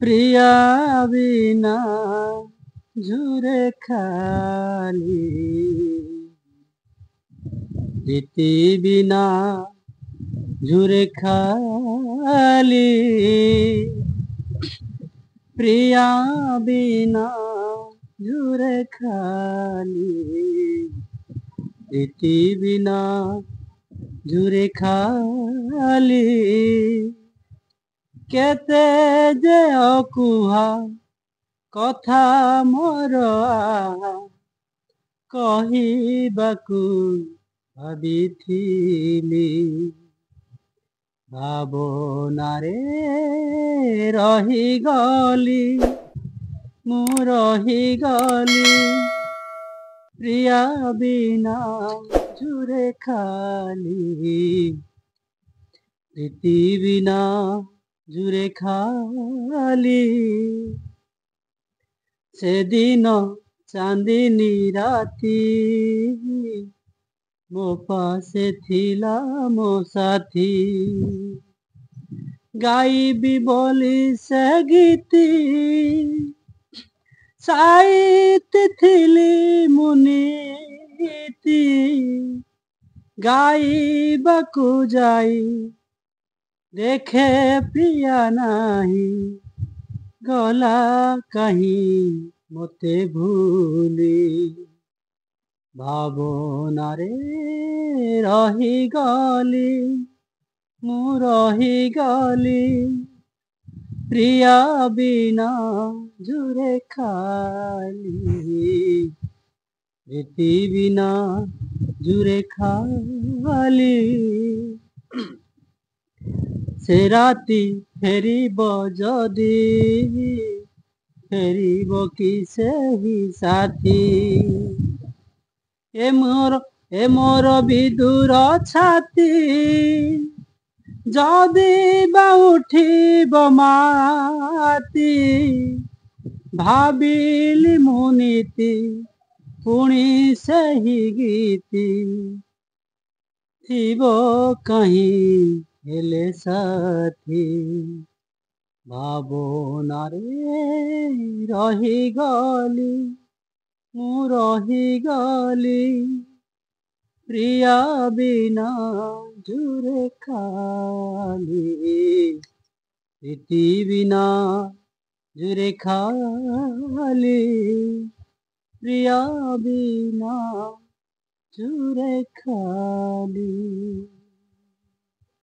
প্রিয়া বিনা জুড়ে খালি, প্রীতি বিনা জুড়ে খালি, প্রিয়া বিনা জুড়ে খালি, প্রীতি বিনা জুড়ে খালি। কেতে যে অকুহা কথা ମୋର କହିବାକୁ ଭାବିଥିଲି, ଭାବନାରେ ରହିଗଲି, ମୁଁ ରହିଗଲି। ପ୍ରିୟା ବିନା ଜୁରେ ଖାଲି, ପ୍ରୀତି ବିନା ଜୁରେ ଖାଲି। ସେଦିନ ଚାନ୍ଦିନୀ ରାତି, ମୋ ପାଶେ ଥିଲା ମୋ ସାଥୀ, ଗାଇବି ବୋଲି ସେ ଗୀତି, ସାଇତିଥିଲି ମୁଁ ନୀତି। ଗାଇବାକୁ ଯାଇ ଦେଖେ ପ୍ରିୟା ନାହିଁ, ଗଲା କାହିଁ ମୋତେ ଭୁଲି, ଭାବନାରେ ରହିଗଲି, ମୁଁ ରହିଗଲି। ପ୍ରିୟା ବିନା ଜୁରେ ଖାଲି, ପ୍ରୀତି ବିନା ଜୁରେ ଖାଲି। ସେ ରାତି ଫେରିବ ଯଦି, ଫେରିବ କି ସେହି ସାଥୀ, ଏ ମୋର ବିଦୁର ଛାତି, ଯଦି ବା ଉଠିବ ମାତି। ଭାବିଲି ମୁଁ ନୀତି, ପୁଣି ସେହି ଗୀତି, ଥିବ କାହିଁ ହେଲେ ସାଥୀ, ଭାବନାରେ ରହିଗଲି, ମୁଁ ରହିଗଲି। ପ୍ରିୟା ବିନା ଜୁରେ ଖାଲି, ପ୍ରୀତି ବିନା ଜୁରେ ଖାଲି, ପ୍ରିୟା ବିନା ଜୁରେ ଖାଲି।